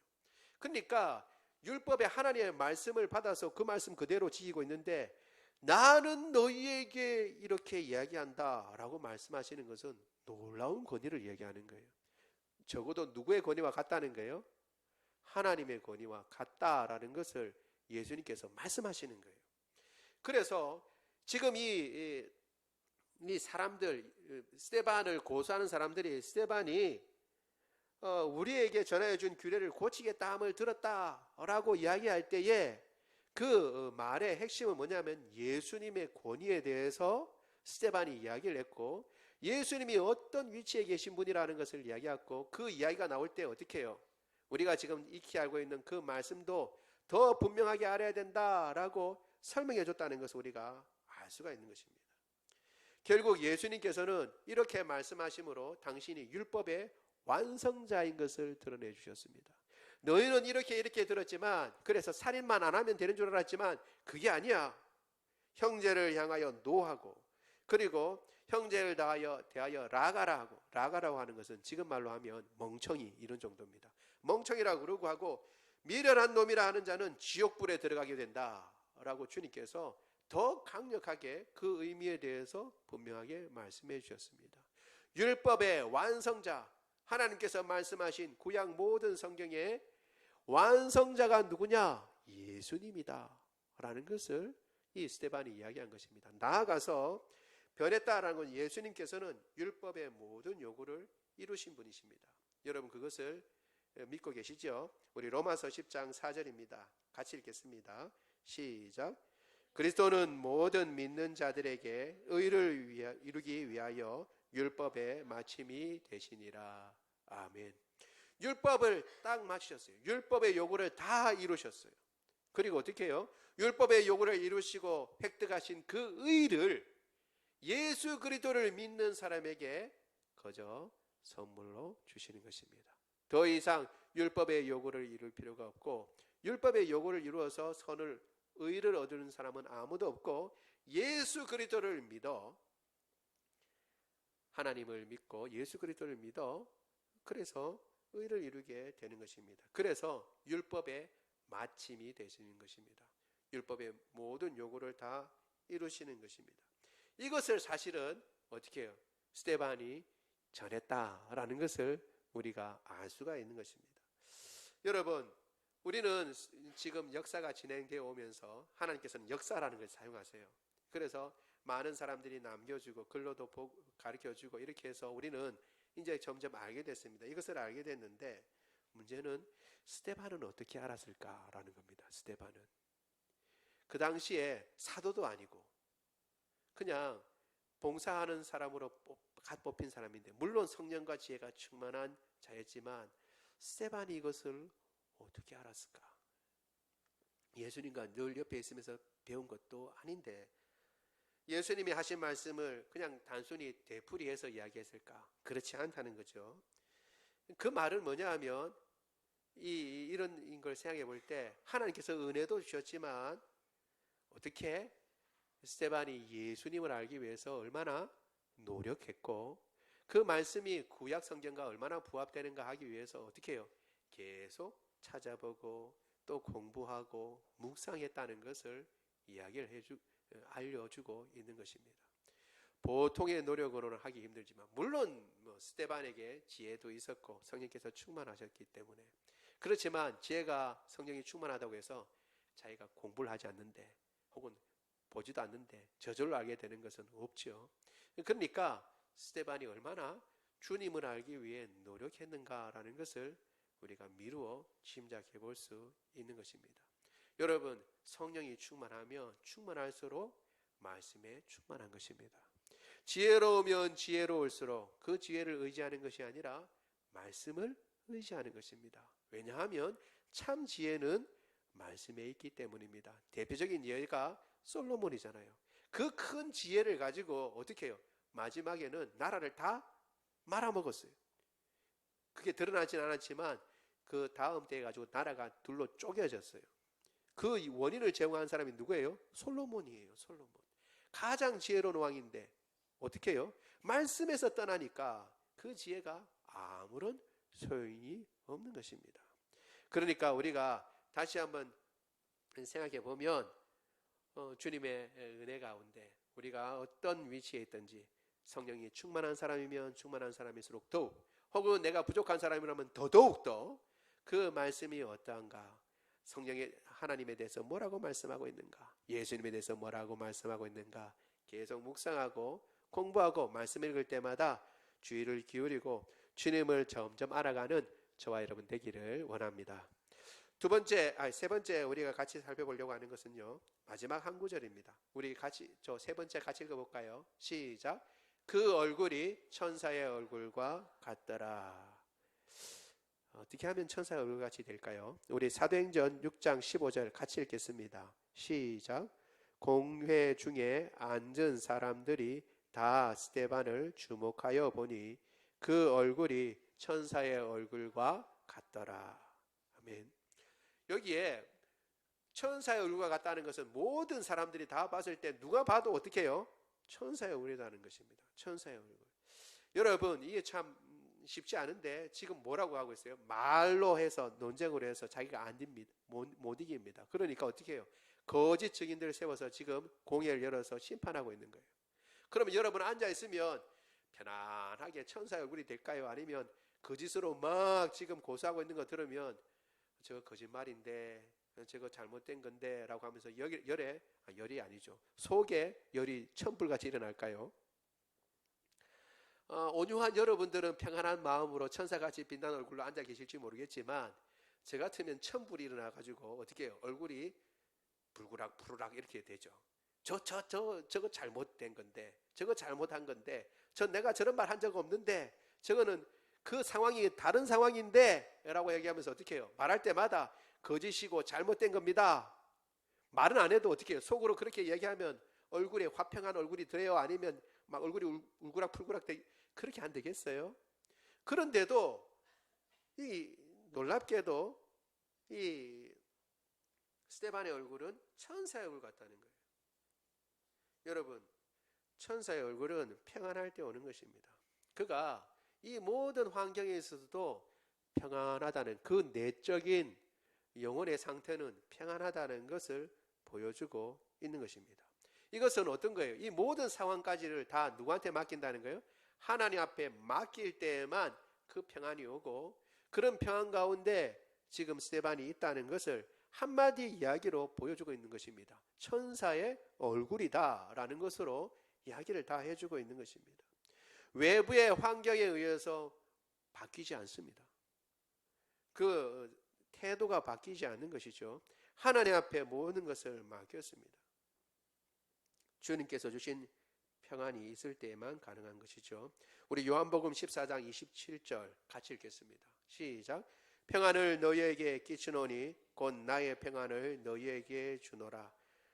그러니까 율법에 하나님의 말씀을 받아서 그 말씀 그대로 지키고 있는데 나는 너희에게 이렇게 이야기한다 라고 말씀하시는 것은 놀라운 권위를 이야기하는 거예요. 적어도 누구의 권위와 같다는 거예요? 하나님의 권위와 같다라는 것을 예수님께서 말씀하시는 거예요. 그래서 지금 이 사람들, 스데반을 고소하는 사람들이 스데반이 우리에게 전하여 준 규례를 고치겠다 함을 들었다라고 이야기할 때에 그 말의 핵심은 뭐냐면 예수님의 권위에 대해서 스데반이 이야기를 했고 예수님이 어떤 위치에 계신 분이라는 것을 이야기했고 그 이야기가 나올 때 어떻게 해요? 우리가 지금 익히 알고 있는 그 말씀도 더 분명하게 알아야 된다라고 설명해 줬다는 것을 우리가 알 수가 있는 것입니다. 결국 예수님께서는 이렇게 말씀하심으로 당신이 율법의 완성자인 것을 드러내 주셨습니다. 너희는 이렇게 들었지만 그래서 살인만 안 하면 되는 줄 알았지만 그게 아니야. 형제를 향하여 노하고 그리고 형제를 대하여 라가라고 하는 것은 지금 말로 하면 멍청이 이런 정도입니다. 멍청이라고 그러고 하고 미련한 놈이라 하는 자는 지옥불에 들어가게 된다라고 주님께서 더 강력하게 그 의미에 대해서 분명하게 말씀해 주셨습니다. 율법의 완성자 하나님께서 말씀하신 구약 모든 성경의 완성자가 누구냐? 예수님이다 라는 것을 이 스데반이 이야기한 것입니다. 나아가서 변했다라는 건 예수님께서는 율법의 모든 요구를 이루신 분이십니다. 여러분 그것을 믿고 계시죠? 우리 로마서 10장 4절입니다. 같이 읽겠습니다. 시작. 그리스도는 모든 믿는 자들에게 의를 이루기 위하여 율법의 마침이 되시니라. 아멘. 율법을 딱 맞추셨어요. 율법의 요구를 다 이루셨어요. 그리고 어떻게 해요? 율법의 요구를 이루시고 획득하신 그 의를 예수 그리스도를 믿는 사람에게 거저 선물로 주시는 것입니다. 더 이상 율법의 요구를 이룰 필요가 없고 율법의 요구를 이루어서 의를 얻는 사람은 아무도 없고 예수 그리스도를 믿어 하나님을 믿고 예수 그리스도를 믿어 그래서 의를 이루게 되는 것입니다. 그래서 율법의 마침이 되시는 것입니다. 율법의 모든 요구를 다 이루시는 것입니다. 이것을 사실은 어떻게 해요? 스데반이 전했다라는 것을 우리가 알 수가 있는 것입니다. 여러분, 우리는 지금 역사가 진행되어 오면서 하나님께서는 역사라는 것을 사용하세요. 그래서 많은 사람들이 남겨주고 글로도 가르쳐주고 이렇게 해서 우리는 이제 점점 알게 됐습니다. 이것을 알게 됐는데 문제는 스데반은 어떻게 알았을까라는 겁니다. 스데반은 그 당시에 사도도 아니고 그냥 봉사하는 사람으로 뽑힌 사람인데 물론 성령과 지혜가 충만한 자였지만 스데반이 이것을 어떻게 알았을까? 예수님과 늘 옆에 있으면서 배운 것도 아닌데 예수님이 하신 말씀을 그냥 단순히 되풀이해서 이야기했을까? 그렇지 않다는 거죠. 그 말은 뭐냐 하면 이런 걸 생각해 볼 때 하나님께서 은혜도 주셨지만 어떻게 스데반이 예수님을 알기 위해서 얼마나 노력했고 그 말씀이 구약 성경과 얼마나 부합되는가 하기 위해서 어떻게 해요? 계속 찾아보고 또 공부하고 묵상했다는 것을 이야기를 알려주고 있는 것입니다. 보통의 노력으로는 하기 힘들지만 물론 스데반에게 지혜도 있었고 성령께서 충만하셨기 때문에 그렇지만 지혜가 성령이 충만하다고 해서 자기가 공부를 하지 않는데 혹은 보지도 않는데 저절로 알게 되는 것은 없죠. 그러니까 스데반이 얼마나 주님을 알기 위해 노력했는가라는 것을 우리가 미루어 짐작해 볼 수 있는 것입니다. 여러분, 성령이 충만하면 충만할수록 말씀에 충만한 것입니다. 지혜로우면 지혜로울수록 그 지혜를 의지하는 것이 아니라 말씀을 의지하는 것입니다. 왜냐하면 참 지혜는 말씀에 있기 때문입니다. 대표적인 예가 솔로몬이잖아요. 그 큰 지혜를 가지고 어떻게 해요? 마지막에는 나라를 다 말아먹었어요. 그게 드러나진 않았지만 그 다음 때에 가지고 나라가 둘로 쪼개졌어요. 그 원인을 제공한 사람이 누구예요? 솔로몬이에요. 솔로몬. 가장 지혜로운 왕인데 어떻게 해요? 말씀에서 떠나니까 그 지혜가 아무런 소용이 없는 것입니다. 그러니까 우리가 다시 한번 생각해 보면 주님의 은혜 가운데 우리가 어떤 위치에 있든지 성령이 충만한 사람이면 충만한 사람일수록 더욱 혹은 내가 부족한 사람이라면 더더욱 그 말씀이 어떠한가 성령의 하나님에 대해서 뭐라고 말씀하고 있는가 예수님에 대해서 뭐라고 말씀하고 있는가 계속 묵상하고 공부하고 말씀 읽을 때마다 주의를 기울이고 주님을 점점 알아가는 저와 여러분 되기를 원합니다. 세 번째 우리가 같이 살펴보려고 하는 것은요 마지막 한 구절입니다. 우리 같이 세 번째 같이 읽어볼까요? 시작. 그 얼굴이 천사의 얼굴과 같더라. 어떻게 하면 천사의 얼굴같이 될까요? 우리 사도행전 6장 15절 같이 읽겠습니다. 시작. 공회 중에 앉은 사람들이 다 스데반을 주목하여 보니 그 얼굴이 천사의 얼굴과 같더라. 아멘. 여기에 천사의 얼굴과 같다는 것은 모든 사람들이 다 봤을 때 누가 봐도 어떻게 해요? 천사의 얼굴이라는 것입니다. 천사의 얼굴. 여러분 이게 참 쉽지 않은데 지금 뭐라고 하고 있어요? 말로 해서 논쟁으로 해서 자기가 안 됩니다. 못 이깁니다. 그러니까 어떻게 해요? 거짓 증인들을 세워서 지금 공회를 열어서 심판하고 있는 거예요. 그러면 여러분 앉아있으면 편안하게 천사의 얼굴이 될까요? 아니면 거짓으로 막 지금 고소하고 있는 거 들으면 저거 거짓말인데 저거 잘못된 건데 라고 하면서 열이 아니죠. 속에 열이 천불같이 일어날까요? 온유한 여러분들은 평안한 마음으로 천사같이 빛나는 얼굴로 앉아 계실지 모르겠지만 저 같으면 천불이 일어나가지고 어떻게 해요? 얼굴이 불구락 푸르락 이렇게 되죠. 저거 잘못된 건데 저거 잘못한 건데 내가 저런 말 한 적 없는데 저거는 그 상황이 다른 상황인데 라고 얘기하면서 어떻게 해요? 말할 때마다 거짓이고 잘못된 겁니다. 말은 안 해도 어떻게 해요? 속으로 그렇게 얘기하면 얼굴에 화평한 얼굴이 돼요? 아니면 막 얼굴이 울구락 풀구락 그렇게 안 되겠어요? 그런데도 놀랍게도 이 스데반의 얼굴은 천사의 얼굴 같다는 거예요. 여러분, 천사의 얼굴은 평안할 때 오는 것입니다. 그가 이 모든 환경에 있어서도 평안하다는 그 내적인 영혼의 상태는 평안하다는 것을 보여주고 있는 것입니다. 이것은 어떤 거예요? 이 모든 상황까지를 다 누구한테 맡긴다는 거예요? 하나님 앞에 맡길 때에만 그 평안이 오고, 그런 평안 가운데 지금 스데반이 있다는 것을 한마디 이야기로 보여주고 있는 것입니다. 천사의 얼굴이다 라는 것으로 이야기를 다 해주고 있는 것입니다. 외부의 환경에 의해서 바뀌지 않습니다. 그 태도가 바뀌지 않는 것이죠. 하나님 앞에 모든 것을 맡겼습니다. 주님께서 주신 평안이 있을 때에만 가능한 것이죠. 우리 요한복음 14장 27절 같이 읽겠습니다. 시작. 평안을 너희에게 끼치노니 곧 나의 평안을 너희에게 주노라.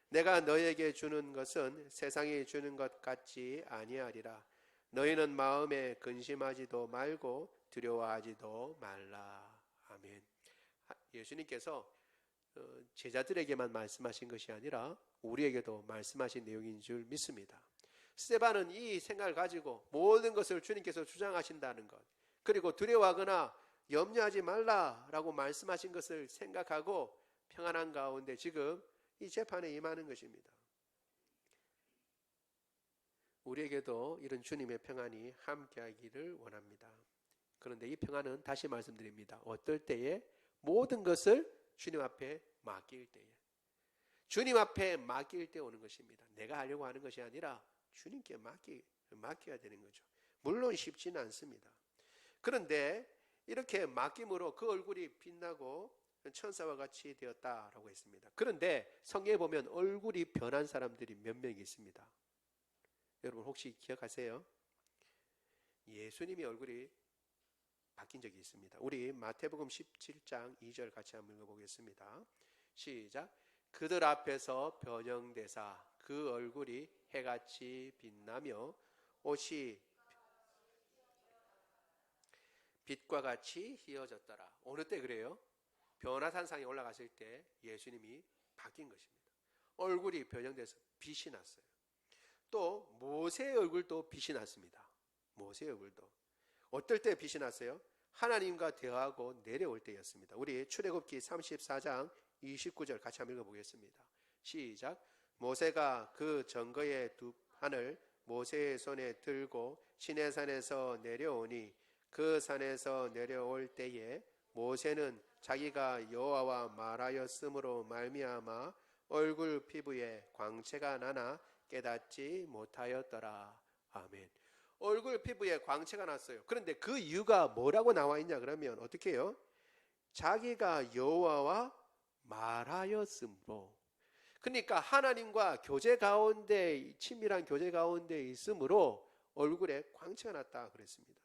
내가 너희에게 주는 것은 세상이 주는 것 같지 아니하리라. 너희는 마음에 근심하지도 말고 두려워하지도 말라. 아멘. 예수님께서 제자들에게만 말씀하신 것이 아니라 우리에게도 말씀하신 내용인 줄 믿습니다. 스데반은 이 생각을 가지고 모든 것을 주님께서 주장하신다는 것, 그리고 두려워하거나 염려하지 말라라고 말씀하신 것을 생각하고 평안한 가운데 지금 이 재판에 임하는 것입니다. 우리에게도 이런 주님의 평안이 함께하기를 원합니다. 그런데 이 평안은 다시 말씀드립니다. 어떨 때에? 모든 것을 주님 앞에 맡길 때에, 주님 앞에 맡길 때 오는 것입니다. 내가 하려고 하는 것이 아니라 주님께 맡겨야 되는 거죠. 물론 쉽지는 않습니다. 그런데 이렇게 맡김으로 그 얼굴이 빛나고 천사와 같이 되었다라고 했습니다. 그런데 성경에 보면 얼굴이 변한 사람들이 몇 명 있습니다. 여러분 혹시 기억하세요? 예수님이 얼굴이 바뀐 적이 있습니다. 우리 마태복음 17장 2절 같이 한번 읽어보겠습니다. 시작. 그들 앞에서 변형되사 그 얼굴이 해같이 빛나며 옷이 빛과 같이 희어졌더라. 어느 때 그래요? 변화산상에 올라갔을 때 예수님이 바뀐 것입니다. 얼굴이 변형돼서 빛이 났어요. 또 모세의 얼굴도 빛이 났습니다. 모세의 얼굴도 어떨 때 빛이 났어요? 하나님과 대화하고 내려올 때였습니다. 우리 출애굽기 34장 29절 같이 한번 읽어보겠습니다. 시작. 모세가 그 증거의 두 판을 모세의 손에 들고 시내산에서 내려오니 그 산에서 내려올 때에 모세는 자기가 여호와와 말하였으므로 말미암아 얼굴 피부에 광채가 나나 깨닫지 못하였더라. 아멘. 얼굴 피부에 광채가 났어요. 그런데 그 이유가 뭐라고 나와 있냐 그러면 어떻게 해요? 자기가 여호와와 말하였으므로. 그러니까 하나님과 교제 가운데, 친밀한 교제 가운데 있으므로 얼굴에 광채가 났다 그랬습니다.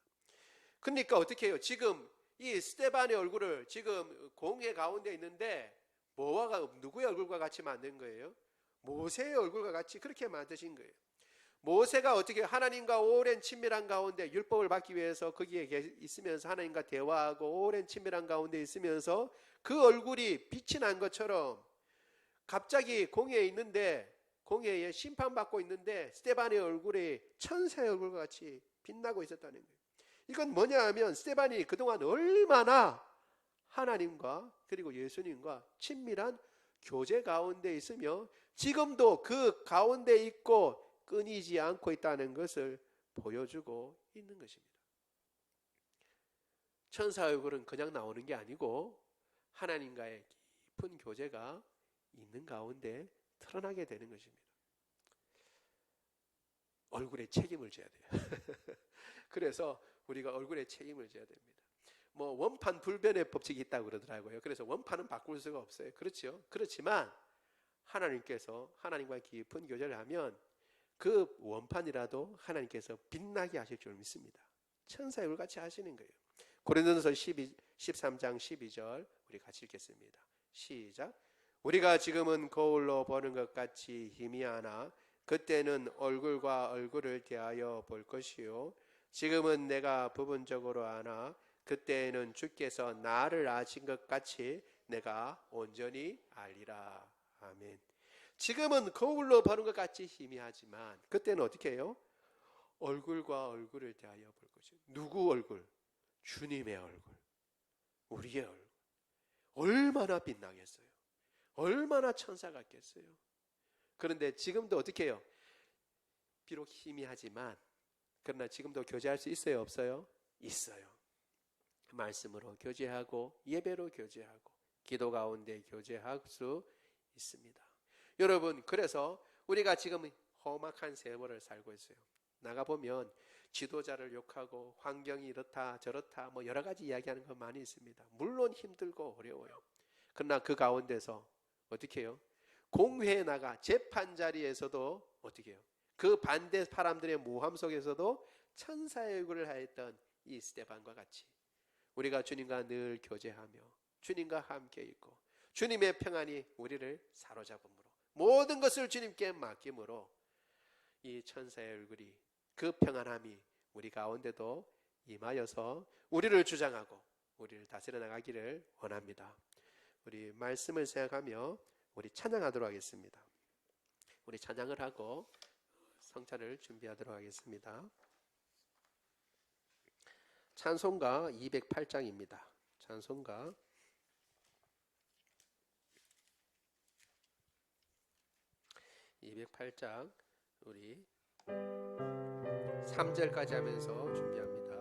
그러니까 어떻게 해요? 지금 이 스데반의 얼굴을 지금 공회 가운데 있는데 누구의 얼굴과 같이 만든 거예요? 모세의 얼굴과 같이 그렇게 만드신 거예요. 모세가 어떻게 하나님과 오랜 친밀한 가운데 율법을 받기 위해서 거기에 있으면서 하나님과 대화하고 오랜 친밀한 가운데 있으면서 그 얼굴이 빛이 난 것처럼 갑자기 공회에 있는데, 공회에 심판받고 있는데 스데반의 얼굴이 천사의 얼굴과 같이 빛나고 있었다는 거예요. 이건 뭐냐 하면 스데반이 그동안 얼마나 하나님과 그리고 예수님과 친밀한 교제 가운데 있으며 지금도 그 가운데 있고 끊이지 않고 있다는 것을 보여주고 있는 것입니다. 천사 얼굴은 그냥 나오는 게 아니고 하나님과의 깊은 교제가 있는 가운데 드러나게 되는 것입니다. 얼굴에 책임을 져야 돼요. 그래서 우리가 얼굴에 책임을 져야 됩니다. 뭐 원판 불변의 법칙이 있다고 그러더라고요. 그래서 원판은 바꿀 수가 없어요. 그렇죠? 그렇지만 하나님께서 하나님과 깊은 교제를 하면 그 원판이라도 하나님께서 빛나게 하실 줄 믿습니다. 천사의 얼굴 같이 하시는 거예요. 고린도전서 13장 12절 우리 같이 읽겠습니다. 시작. 우리가 지금은 거울로 보는 것 같이 희미하나 그때는 얼굴과 얼굴을 대하여 볼 것이요 지금은 내가 부분적으로 아나 그때에는 주께서 나를 아신 것 같이 내가 온전히 알리라. 아멘. 지금은 거울로 보는 것 같이 희미하지만 그때는 어떻게 해요? 얼굴과 얼굴을 대하여 볼 거죠. 누구 얼굴? 주님의 얼굴, 우리의 얼굴. 얼마나 빛나겠어요? 얼마나 천사 같겠어요? 그런데 지금도 어떻게 해요? 비록 희미하지만 그러나 지금도 교제할 수 있어요? 없어요? 있어요. 말씀으로 교제하고 예배로 교제하고 기도 가운데 교제할 수 있습니다. 여러분, 그래서 우리가 지금 험악한 세월을 살고 있어요. 나가보면 지도자를 욕하고 환경이 이렇다 저렇다 뭐 여러 가지 이야기하는 거 많이 있습니다. 물론 힘들고 어려워요. 그러나 그 가운데서 어떻게 해요? 공회에 나가 재판 자리에서도 어떻게 해요? 그 반대 사람들의 모함 속에서도 천사의 얼굴을 하였던 이 스데반과 같이 우리가 주님과 늘 교제하며 주님과 함께 있고 주님의 평안이 우리를 사로잡음으로 모든 것을 주님께 맡김으로 이 천사의 얼굴이 그 평안함이 우리 가운데도 임하여서 우리를 주장하고 우리를 다스려 나가기를 원합니다. 우리 말씀을 생각하며 우리 찬양하도록 하겠습니다. 우리 찬양을 하고 성찬을 준비하도록 하겠습니다. 찬송가 208장입니다. 찬송가 208장 우리 3절까지 하면서 준비합니다.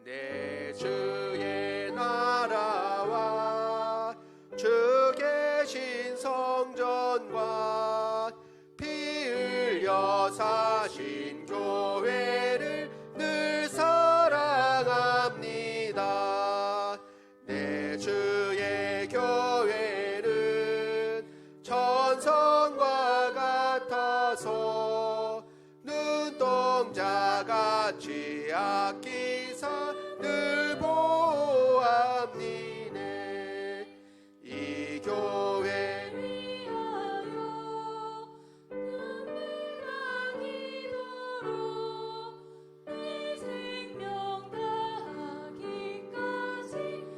내 주의 나라와 주 계신 성전과 피 흘려 사신 교회를 늘 사랑합니다. 내 주의 교회는 천성과 같아서 눈동자같이 아끼사 늘 보호합니네. 이 교회 위하여 눈물나 기도로 내 생명 다하기까지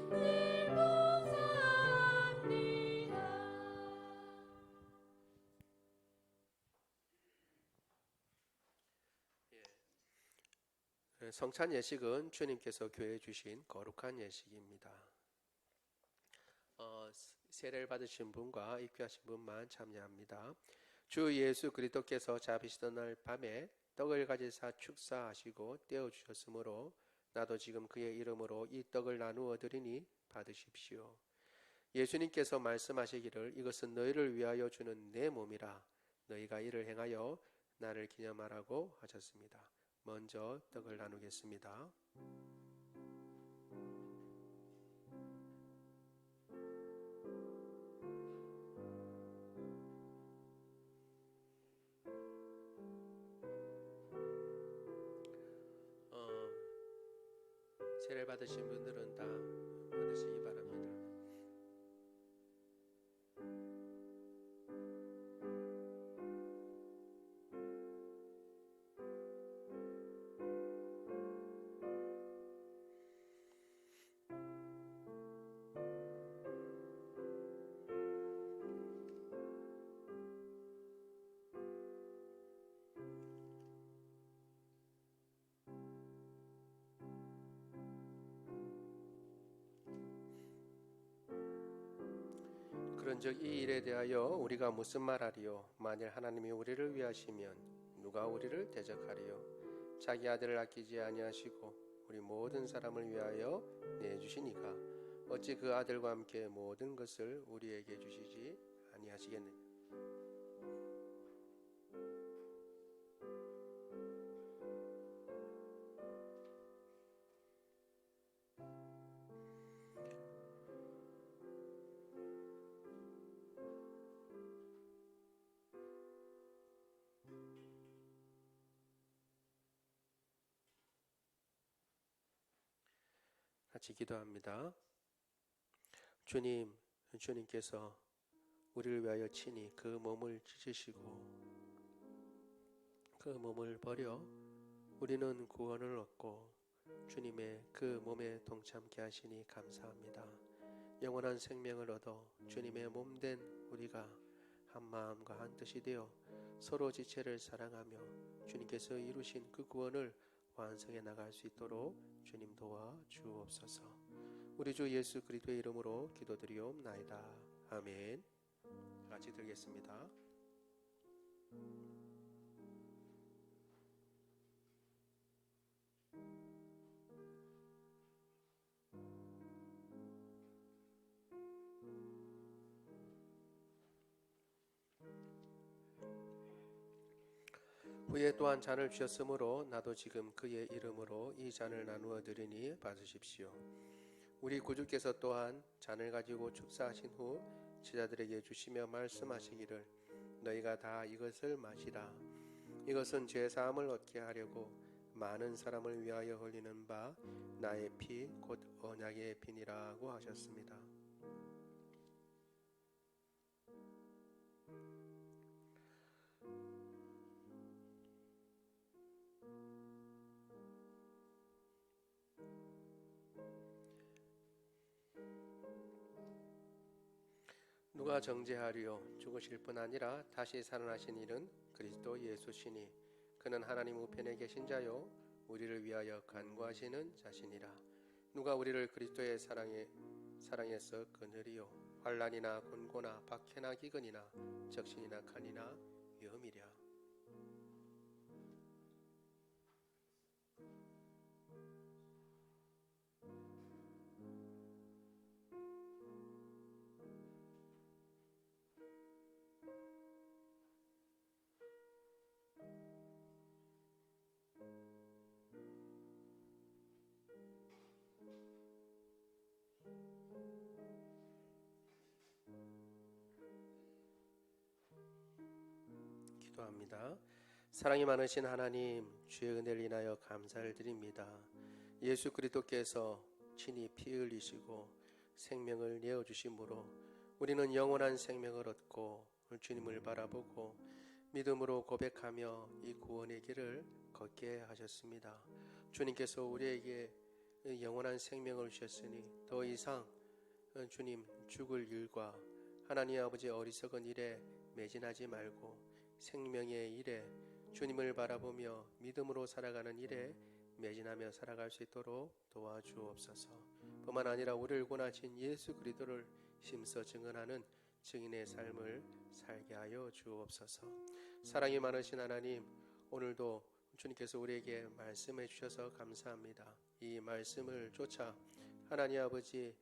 늘 봉사합니다. 성찬 예식은 주님께서 교회에 주신 거룩한 예식입니다. 세례를 받으신 분과 입교하신 분만 참여합니다. 주 예수 그리스도께서 잡히시던 날 밤에 떡을 가지사 축사하시고 떼어 주셨으므로 나도 지금 그의 이름으로 이 떡을 나누어 드리니 받으십시오. 예수님께서 말씀하시기를 이것은 너희를 위하여 주는 내 몸이라 너희가 이를 행하여 나를 기념하라고 하셨습니다. 먼저 떡을 나누겠습니다. 세례를 받으신 분들은 다 받으시기 바랍니다. 그런즉 이 일에 대하여 우리가 무슨 말하리요? 만일 하나님이 우리를 위하시면 누가 우리를 대적하리요? 자기 아들을 아끼지 아니하시고 우리 모든 사람을 위하여 내주시니가 어찌 그 아들과 함께 모든 것을 우리에게 주시지 아니하시겠느냐? 같이 기도합니다. 주님께서 우리를 위하여 친히 그 몸을 찢으시고 그 몸을 버려 우리는 구원을 얻고 주님의 그 몸에 동참케 하시니 감사합니다. 영원한 생명을 얻어 주님의 몸된 우리가 한 마음과 한 뜻이 되어 서로 지체를 사랑하며 주님께서 이루신 그 구원을 완성해 나갈 수 있도록 주님 도와 주옵소서. 우리 주 예수 그리스도의 이름으로 기도드리옵나이다. 아멘. 같이 드리겠습니다. 후에 또한 잔을 주셨으므로 나도 지금 그의 이름으로 이 잔을 나누어 드리니 받으십시오. 우리 구주께서 또한 잔을 가지고 축사하신 후 제자들에게 주시며 말씀하시기를 너희가 다 이것을 마시라. 이것은 죄 사함을 얻게 하려고 많은 사람을 위하여 흘리는 바 나의 피 곧 언약의 피니라고 하셨습니다. 누가 정죄하리요? 죽으실 뿐 아니라 다시 살아나신 이는 그리스도 예수시니 그는 하나님 우편에 계신 자요 우리를 위하여 간구하시는 자시니라. 누가 우리를 그리스도의 사랑에서 끊으리요? 환난이나 곤고나 박해나 기근이나 적신이나 간이나 위험이랴. 기도합니다. 사랑이 많으신 하나님, 주의 은혜를 인하여 감사를 드립니다. 예수 그리스도께서 친히 피 흘리시고 생명을 내어주심으로 우리는 영원한 생명을 얻고 주님을 바라보고 믿음으로 고백하며 이 구원의 길을 걷게 하셨습니다. 주님께서 우리에게 영원한 생명을 주셨으니 더 이상 주님 죽을 일과 하나님 아버지 어리석은 일에 매진하지 말고 생명의 일에 주님을 바라보며 믿음으로 살아가는 일에 매진하며 살아갈 수 있도록 도와주옵소서. 뿐만 아니라 우리를 구원하신 예수 그리스도를 힘써 증언하는 증인의 삶을 살게 하여 주옵소서. 사랑이 많으신 하나님, 오늘도 주님께서 우리에게 말씀해 주셔서 감사합니다. 이 말씀을 쫓아 하나님 아버지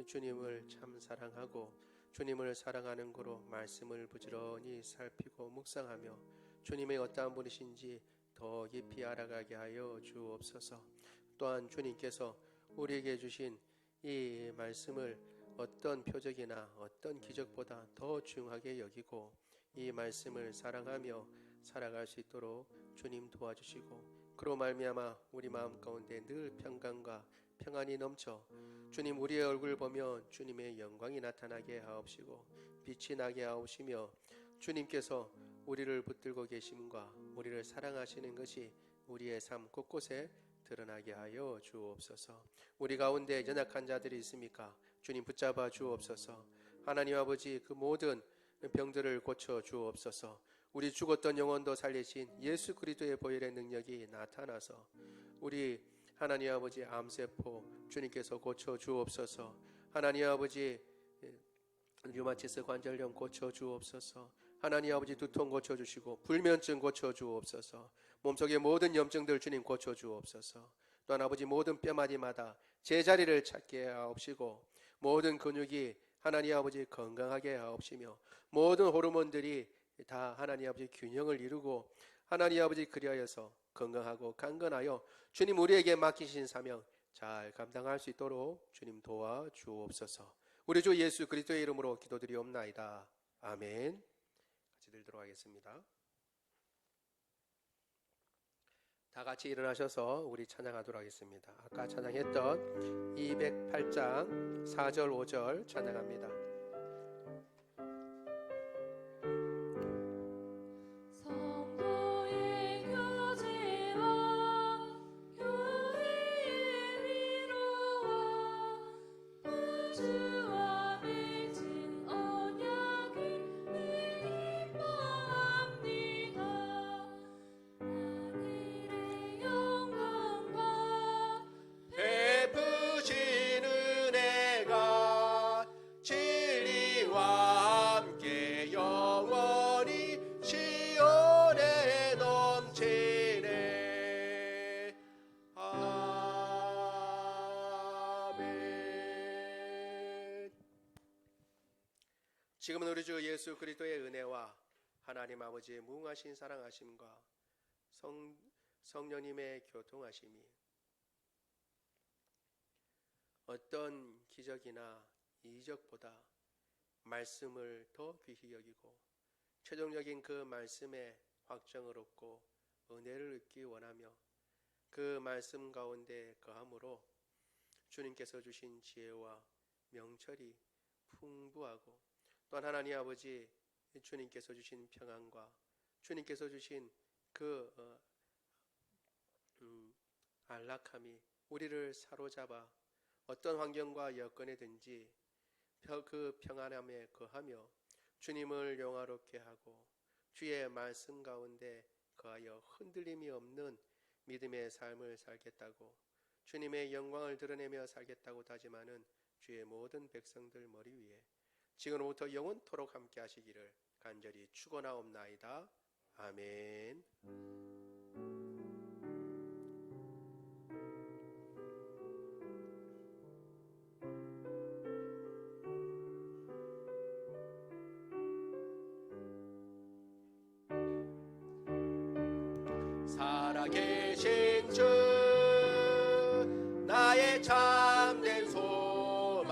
주님을 참 사랑하고 주님을 사랑하는 거로 말씀을 부지런히 살피고 묵상하며 주님의 어떠한 분이신지 더 깊이 알아가게 하여 주옵소서. 또한 주님께서 우리에게 주신 이 말씀을 어떤 표적이나 어떤 기적보다 더 중하게 여기고 이 말씀을 사랑하며 살아갈 수 있도록 주님 도와주시고 그로 말미암아 우리 마음 가운데 늘 평강과 평안이 넘쳐 주님 우리의 얼굴 보며 주님의 영광이 나타나게 하옵시고 빛이 나게 하옵시며 주님께서 우리를 붙들고 계심과 우리를 사랑하시는 것이 우리의 삶 곳곳에 드러나게 하여 주옵소서. 우리 가운데 연약한 자들이 있습니까? 주님 붙잡아 주옵소서. 하나님 아버지 그 모든 병들을 고쳐 주옵소서. 우리 죽었던 영혼도 살리신 예수 그리스도의 보혈의 능력이 나타나서 우리 하나님 아버지 암세포 주님께서 고쳐 주옵소서. 하나님 아버지 류마티스 관절염 고쳐 주옵소서. 하나님 아버지 두통 고쳐 주시고 불면증 고쳐 주옵소서. 몸속의 모든 염증들 주님 고쳐 주옵소서. 또한 아버지 모든 뼈마디마다 제자리를 찾게 하옵시고 모든 근육이 하나님 아버지 건강하게 하옵시며 모든 호르몬들이 다 하나님 아버지 균형을 이루고 하나님 아버지 그리하여서 건강하고 강건하여 주님 우리에게 맡기신 사명 잘 감당할 수 있도록 주님 도와 주옵소서. 우리 주 예수 그리스도의 이름으로 기도드리옵나이다. 아멘. 같이 들도록 하겠습니다. 다 같이 일어나셔서 우리 찬양하도록 하겠습니다. 아까 찬양했던 208장 4절 5절 찬양합니다. 주와 맺은 언약을 늘 지금은 우리 주 예수 그리스도의 은혜와 하나님 아버지의 무궁하신 사랑하심과 성령님의 교통하심이 어떤 기적이나 이적보다 말씀을 더 귀히 여기고 최종적인 그 말씀의 확정을 얻고 은혜를 얻기 원하며 그 말씀 가운데 거함으로 주님께서 주신 지혜와 명철이 풍부하고 또한 하나님 아버지 주님께서 주신 평안과 주님께서 주신 그 안락함이 우리를 사로잡아 어떤 환경과 여건에든지 그 평안함에 거하며 주님을 영화롭게 하고 주의 말씀 가운데 거하여 흔들림이 없는 믿음의 삶을 살겠다고 주님의 영광을 드러내며 살겠다고 다짐하는 주의 모든 백성들 머리 위에 지금부터 영원토록 함께 하시기를 간절히 축원하옵나이다. 아멘. 살아계신 주 나의 참된 소망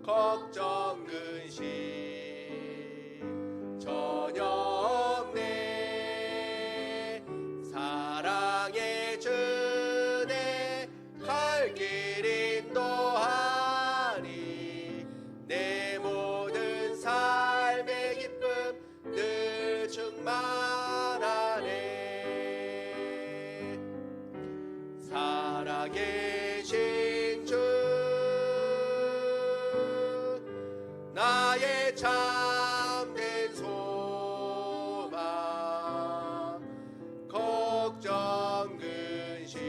걱정 근심 전혀 없네 사랑의 주내 갈 길 인도하니 내 모든 삶의 기쁨 늘 충만하네 살아계신 주 나의 참된 소망 걱정 근심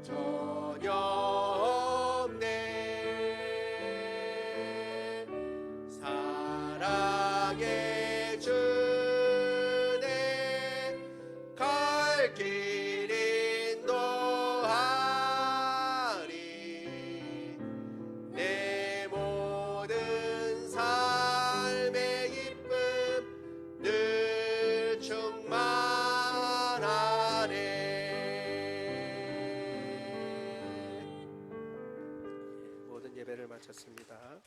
전혀 없네 사랑의 주내 갈 길 인도하리 내 모든 삶의 기쁨 늘 충만하네. 모든 예배를 마쳤습니다.